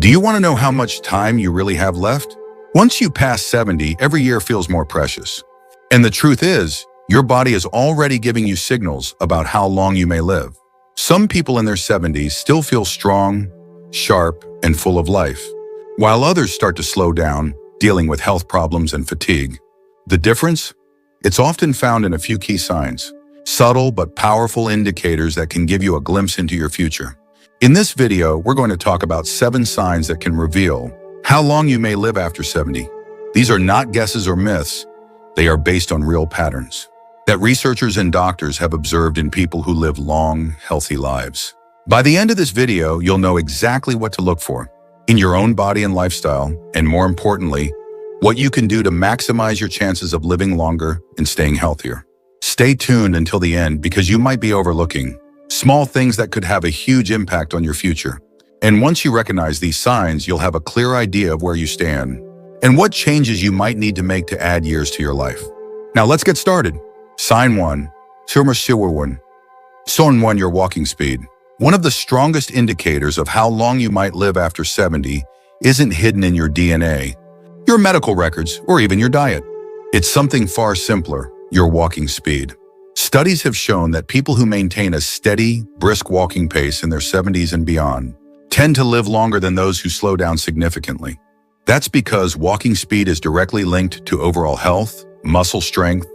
Do you want to know how much time you really have left? Once you pass 70, every year feels more precious. And the truth is, your body is already giving you signals about how long you may live. Some people in their 70s still feel strong, sharp, and full of life, while others start to slow down, dealing with health problems and fatigue. The difference? It's often found in a few key signs, subtle but powerful indicators that can give you a glimpse into your future. In this video, we're going to talk about 7 signs that can reveal how long you may live after 70. These are not guesses or myths. They are based on real patterns that researchers and doctors have observed in people who live long, healthy lives. By the end of this video, you'll know exactly what to look for in your own body and lifestyle, and more importantly, what you can do to maximize your chances of living longer and staying healthier. Stay tuned until the end because you might be overlooking small things that could have a huge impact on your future. And once you recognize these signs, you'll have a clear idea of where you stand and what changes you might need to make to add years to your life. Now let's get started. Sign 1. Sign 1, your walking speed. One of the strongest indicators of how long you might live after 70 isn't hidden in your DNA, your medical records, or even your diet. It's something far simpler, your walking speed. Studies have shown that people who maintain a steady, brisk walking pace in their 70s and beyond tend to live longer than those who slow down significantly. That's because walking speed is directly linked to overall health, muscle strength,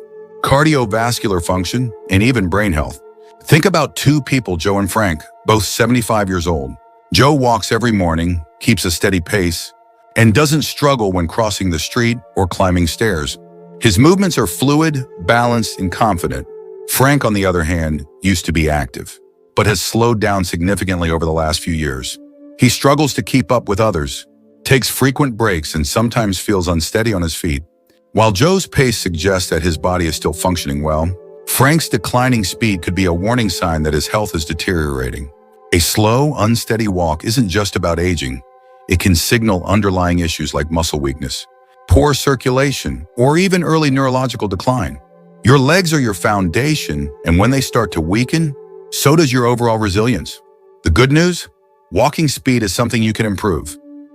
cardiovascular function, and even brain health. Think about 2 people, Joe and Frank, both 75 years old. Joe walks every morning, keeps a steady pace, and doesn't struggle when crossing the street or climbing stairs. His movements are fluid, balanced, and confident. Frank, on the other hand, used to be active, but has slowed down significantly over the last few years. He struggles to keep up with others, takes frequent breaks, and sometimes feels unsteady on his feet. While Joe's pace suggests that his body is still functioning well, Frank's declining speed could be a warning sign that his health is deteriorating. A slow, unsteady walk isn't just about aging. It can signal underlying issues like muscle weakness, poor circulation, or even early neurological decline. Your legs are your foundation, and when they start to weaken, so does your overall resilience. The good news? Walking speed is something you can improve.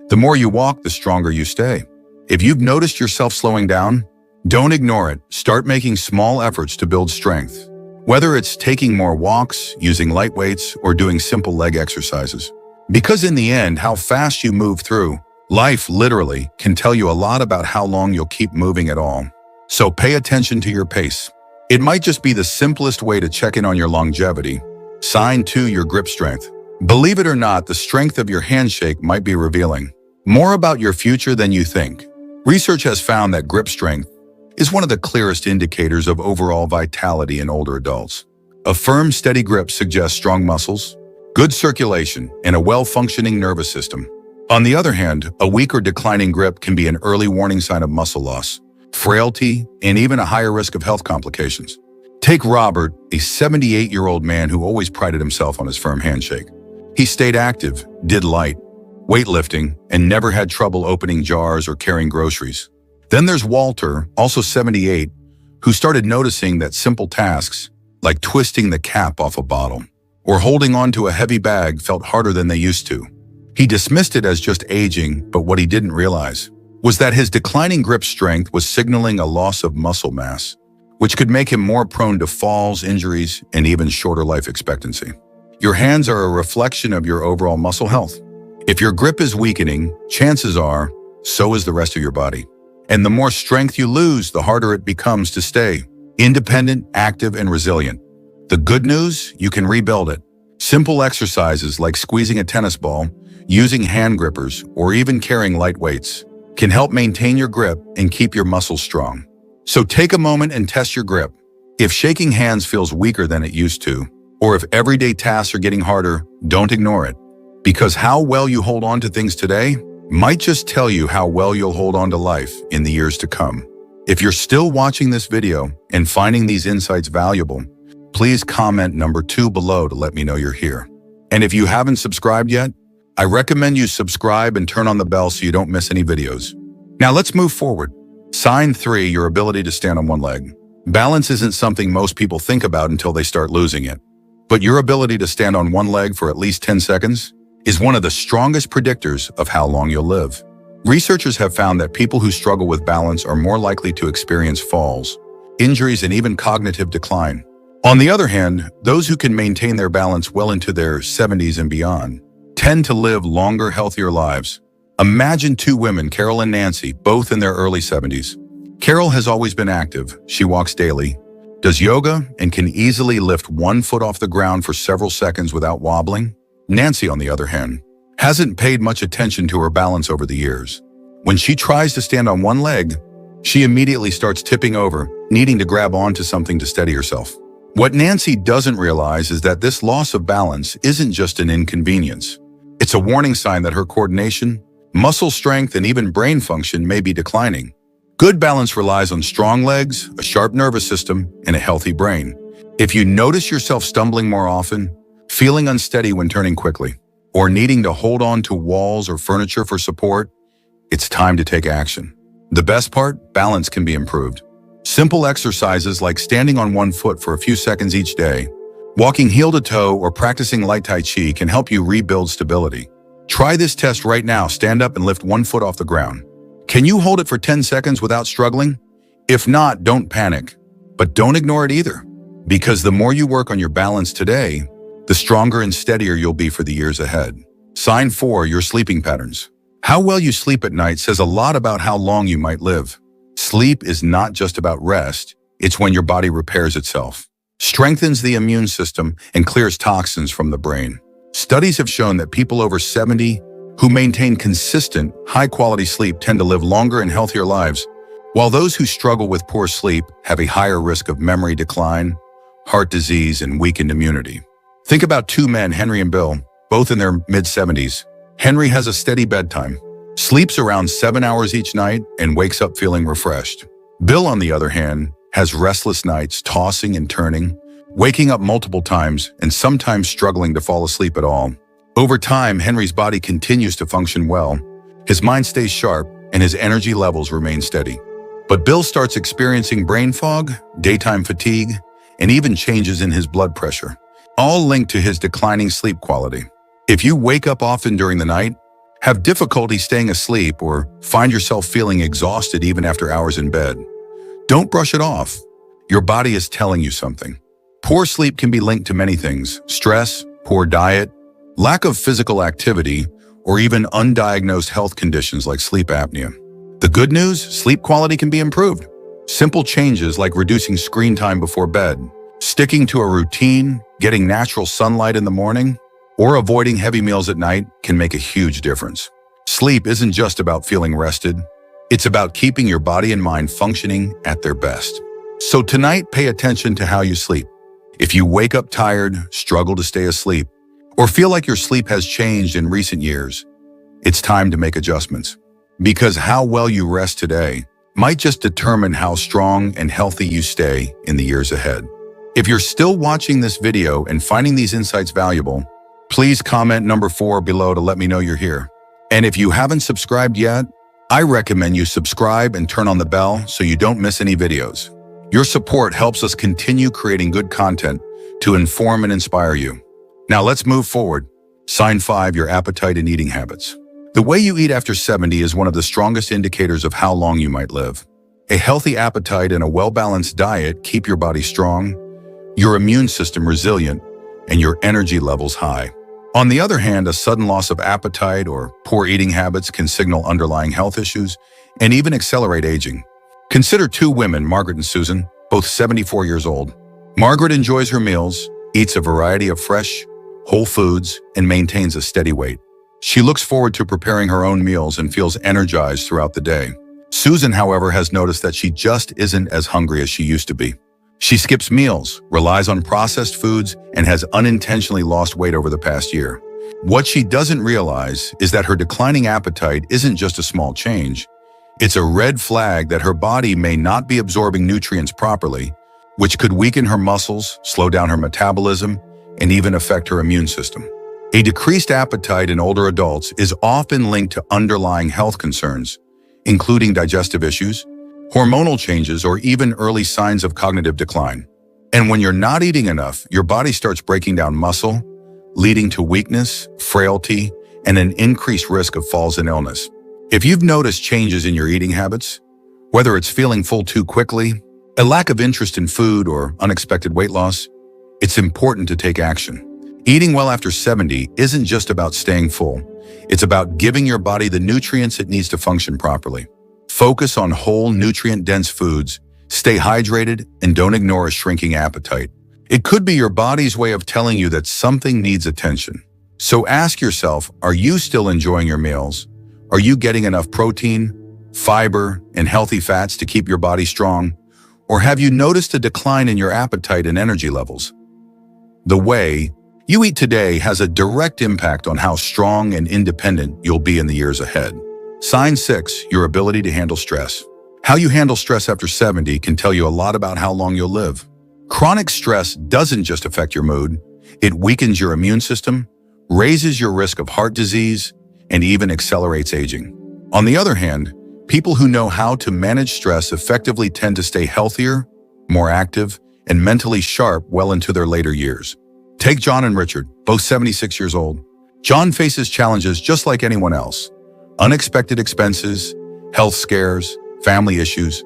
The more you walk, the stronger you stay. If you've noticed yourself slowing down, don't ignore it. Start making small efforts to build strength. Whether it's taking more walks, using light weights, or doing simple leg exercises. Because in the end, how fast you move through life literally can tell you a lot about how long you'll keep moving at all. So pay attention to your pace. It might just be the simplest way to check in on your longevity. Sign 2, your grip strength. Believe it or not, the strength of your handshake might be revealing more about your future than you think. Research has found that grip strength is one of the clearest indicators of overall vitality in older adults. A firm, steady grip suggests strong muscles, good circulation, and a well-functioning nervous system. On the other hand, a weak or declining grip can be an early warning sign of muscle loss, frailty, and even a higher risk of health complications. Take Robert, a 78-year-old man who always prided himself on his firm handshake. He stayed active, did light weightlifting, and never had trouble opening jars or carrying groceries. Then there's Walter, also 78, who started noticing that simple tasks, like twisting the cap off a bottle or holding onto a heavy bag, felt harder than they used to. He dismissed it as just aging, but what he didn't realize was that his declining grip strength was signaling a loss of muscle mass, which could make him more prone to falls, injuries, and even shorter life expectancy. Your hands are a reflection of your overall muscle health. If your grip is weakening, chances are, so is the rest of your body. And the more strength you lose, the harder it becomes to stay independent, active, and resilient. The good news? You can rebuild it. Simple exercises like squeezing a tennis ball, using hand grippers, or even carrying light weights can help maintain your grip and keep your muscles strong. So take a moment and test your grip. If shaking hands feels weaker than it used to, or if everyday tasks are getting harder, don't ignore it. Because how well you hold on to things today might just tell you how well you'll hold on to life in the years to come. If you're still watching this video and finding these insights valuable, please comment number 2 below to let me know you're here. And if you haven't subscribed yet, I recommend you subscribe and turn on the bell so you don't miss any videos. Now let's move forward. Sign 3, your ability to stand on one leg. Balance isn't something most people think about until they start losing it. But your ability to stand on one leg for at least 10 seconds is one of the strongest predictors of how long you'll live. Researchers have found that people who struggle with balance are more likely to experience falls, injuries, and even cognitive decline. On the other hand, those who can maintain their balance well into their 70s and beyond tend to live longer, healthier lives. Imagine two women, Carol and Nancy, both in their early 70s. Carol has always been active. She walks daily, does yoga, and can easily lift one foot off the ground for several seconds without wobbling. Nancy, on the other hand, hasn't paid much attention to her balance over the years. When she tries to stand on one leg, she immediately starts tipping over, needing to grab onto something to steady herself. What Nancy doesn't realize is that this loss of balance isn't just an inconvenience. It's a warning sign that her coordination, muscle strength, and even brain function may be declining. Good balance relies on strong legs, a sharp nervous system, and a healthy brain. If you notice yourself stumbling more often, feeling unsteady when turning quickly, or needing to hold on to walls or furniture for support, it's time to take action. The best part, balance can be improved. Simple exercises like standing on one foot for a few seconds each day, walking heel to toe, or practicing light Tai Chi can help you rebuild stability. Try this test right now. Stand up and lift one foot off the ground. Can you hold it for 10 seconds without struggling? If not, don't panic. But don't ignore it either, because the more you work on your balance today, the stronger and steadier you'll be for the years ahead. Sign 4, your sleeping patterns. How well you sleep at night says a lot about how long you might live. Sleep is not just about rest, it's when your body repairs itself, strengthens the immune system, and clears toxins from the brain. Studies have shown that people over 70 who maintain consistent, high-quality sleep tend to live longer and healthier lives, while those who struggle with poor sleep have a higher risk of memory decline, heart disease, and weakened immunity. Think about two men, Henry and Bill, both in their mid-70s. Henry has a steady bedtime, sleeps around 7 hours each night, and wakes up feeling refreshed. Bill, on the other hand, has restless nights, tossing and turning, waking up multiple times, and sometimes struggling to fall asleep at all. Over time, Henry's body continues to function well, his mind stays sharp, and his energy levels remain steady. But Bill starts experiencing brain fog, daytime fatigue, and even changes in his blood pressure, all linked to his declining sleep quality. If you wake up often during the night, have difficulty staying asleep, or find yourself feeling exhausted even after hours in bed, don't brush it off. Your body is telling you something. Poor sleep can be linked to many things: stress, poor diet, lack of physical activity, or even undiagnosed health conditions like sleep apnea. The good news, sleep quality can be improved. Simple changes like reducing screen time before bed, sticking to a routine, getting natural sunlight in the morning, or avoiding heavy meals at night can make a huge difference. Sleep isn't just about feeling rested. It's about keeping your body and mind functioning at their best. So tonight, pay attention to how you sleep. If you wake up tired, struggle to stay asleep, or feel like your sleep has changed in recent years, it's time to make adjustments. Because how well you rest today might just determine how strong and healthy you stay in the years ahead. If you're still watching this video and finding these insights valuable, please comment number 4 below to let me know you're here. And if you haven't subscribed yet, I recommend you subscribe and turn on the bell so you don't miss any videos. Your support helps us continue creating good content to inform and inspire you. Now let's move forward. Sign 5, your appetite and eating habits. The way you eat after 70 is one of the strongest indicators of how long you might live. A healthy appetite and a well-balanced diet keep your body strong, your immune system resilient, and your energy levels high. On the other hand, a sudden loss of appetite or poor eating habits can signal underlying health issues and even accelerate aging. Consider two women, Margaret and Susan, both 74 years old. Margaret enjoys her meals, eats a variety of fresh, whole foods, and maintains a steady weight. She looks forward to preparing her own meals and feels energized throughout the day. Susan, however, has noticed that she just isn't as hungry as she used to be. She skips meals, relies on processed foods, and has unintentionally lost weight over the past year. What she doesn't realize is that her declining appetite isn't just a small change. It's a red flag that her body may not be absorbing nutrients properly, which could weaken her muscles, slow down her metabolism, and even affect her immune system. A decreased appetite in older adults is often linked to underlying health concerns, including digestive issues, hormonal changes, or even early signs of cognitive decline. And when you're not eating enough, your body starts breaking down muscle, leading to weakness, frailty, and an increased risk of falls and illness. If you've noticed changes in your eating habits, whether it's feeling full too quickly, a lack of interest in food, or unexpected weight loss, it's important to take action. Eating well after 70 isn't just about staying full. It's about giving your body the nutrients it needs to function properly. Focus on whole, nutrient-dense foods, stay hydrated, and don't ignore a shrinking appetite. It could be your body's way of telling you that something needs attention. So ask yourself, are you still enjoying your meals? Are you getting enough protein, fiber, and healthy fats to keep your body strong? Or have you noticed a decline in your appetite and energy levels? The way you eat today has a direct impact on how strong and independent you'll be in the years ahead. Sign 6, your ability to handle stress. How you handle stress after 70 can tell you a lot about how long you'll live. Chronic stress doesn't just affect your mood, it weakens your immune system, raises your risk of heart disease, and even accelerates aging. On the other hand, people who know how to manage stress effectively tend to stay healthier, more active, and mentally sharp well into their later years. Take John and Richard, both 76 years old. John faces challenges just like anyone else. Unexpected expenses, health scares, family issues,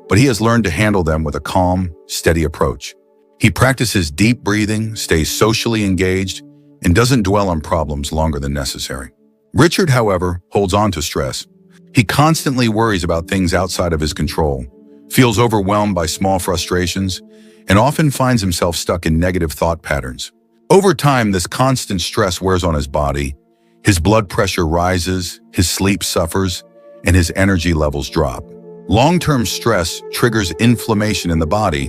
but he has learned to handle them with a calm, steady approach. He practices deep breathing, stays socially engaged, and doesn't dwell on problems longer than necessary. Richard, however, holds on to stress. He constantly worries about things outside of his control, feels overwhelmed by small frustrations, and often finds himself stuck in negative thought patterns. Over time, this constant stress wears on his body. His blood pressure rises, his sleep suffers, and his energy levels drop. Long-term stress triggers inflammation in the body,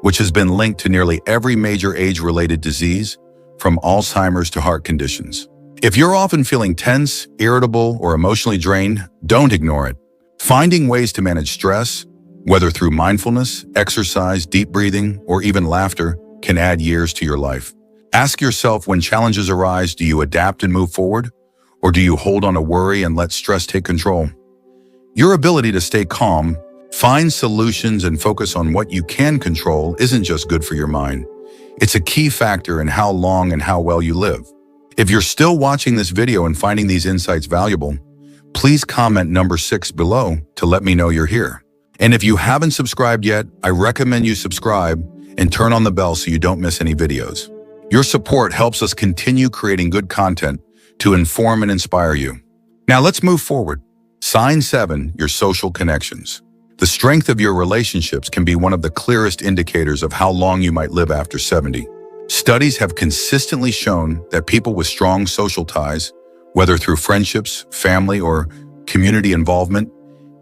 which has been linked to nearly every major age-related disease, from Alzheimer's to heart conditions. If you're often feeling tense, irritable, or emotionally drained, don't ignore it. Finding ways to manage stress, whether through mindfulness, exercise, deep breathing, or even laughter, can add years to your life. Ask yourself, when challenges arise, do you adapt and move forward? Or do you hold on to worry and let stress take control? Your ability to stay calm, find solutions, and focus on what you can control isn't just good for your mind. It's a key factor in how long and how well you live. If you're still watching this video and finding these insights valuable, please comment number 6 below to let me know you're here. And if you haven't subscribed yet, I recommend you subscribe and turn on the bell so you don't miss any videos. Your support helps us continue creating good content to inform and inspire you. Now let's move forward. Sign 7, your social connections. The strength of your relationships can be one of the clearest indicators of how long you might live after 70. Studies have consistently shown that people with strong social ties, whether through friendships, family, or community involvement,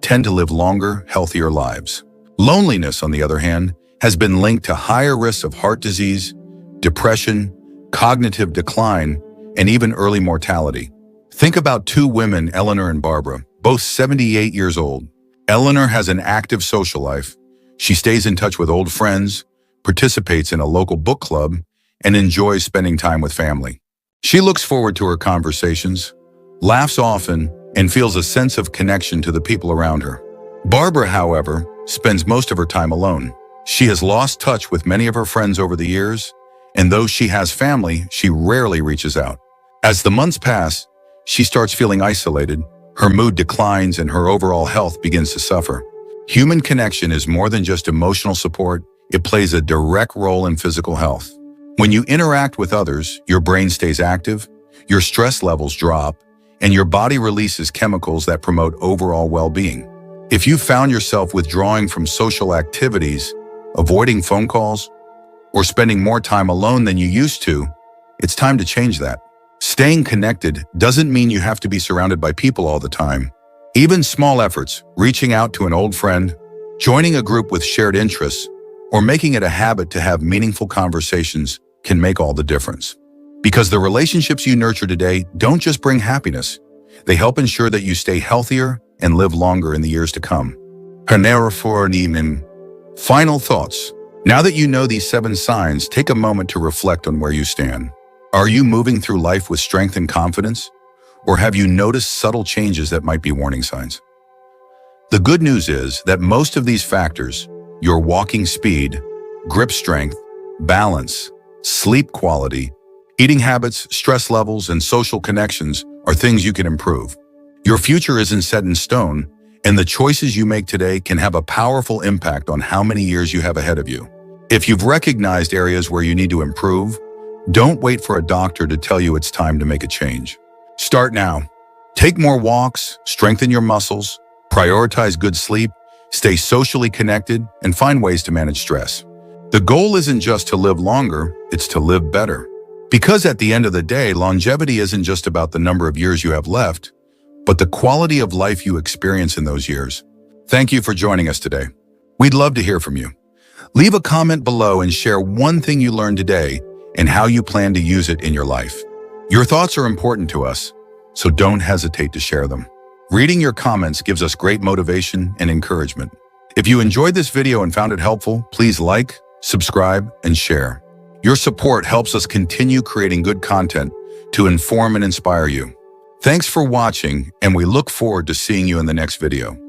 tend to live longer, healthier lives. Loneliness, on the other hand, has been linked to higher risks of heart disease, depression, cognitive decline, and even early mortality. Think about 2 women, Eleanor and Barbara, both 78 years old. Eleanor has an active social life. She stays in touch with old friends, participates in a local book club, and enjoys spending time with family. She looks forward to her conversations, laughs often, and feels a sense of connection to the people around her. Barbara, however, spends most of her time alone. She has lost touch with many of her friends over the years, and though she has family, she rarely reaches out. As the months pass, she starts feeling isolated, her mood declines, and her overall health begins to suffer. Human connection is more than just emotional support. It plays a direct role in physical health. When you interact with others, your brain stays active, your stress levels drop, and your body releases chemicals that promote overall well-being. If you found yourself withdrawing from social activities, avoiding phone calls, or spending more time alone than you used to, it's time to change that. Staying connected doesn't mean you have to be surrounded by people all the time. Even small efforts, reaching out to an old friend, joining a group with shared interests, or making it a habit to have meaningful conversations can make all the difference. Because the relationships you nurture today don't just bring happiness, they help ensure that you stay healthier and live longer in the years to come. Final thoughts. Now that you know these 7 signs, take a moment to reflect on where you stand. Are you moving through life with strength and confidence? Or have you noticed subtle changes that might be warning signs? The good news is that most of these factors, your walking speed, grip strength, balance, sleep quality, Eating habits, stress levels, and social connections are things you can improve. Your future isn't set in stone, and the choices you make today can have a powerful impact on how many years you have ahead of you. If you've recognized areas where you need to improve, don't wait for a doctor to tell you it's time to make a change. Start now. Take more walks, strengthen your muscles, prioritize good sleep, stay socially connected, and find ways to manage stress. The goal isn't just to live longer, it's to live better. Because at the end of the day, longevity isn't just about the number of years you have left, but the quality of life you experience in those years. Thank you for joining us today. We'd love to hear from you. Leave a comment below and share one thing you learned today and how you plan to use it in your life. Your thoughts are important to us, so don't hesitate to share them. Reading your comments gives us great motivation and encouragement. If you enjoyed this video and found it helpful, please like, subscribe, and share. Your support helps us continue creating good content to inform and inspire you. Thanks for watching, and we look forward to seeing you in the next video.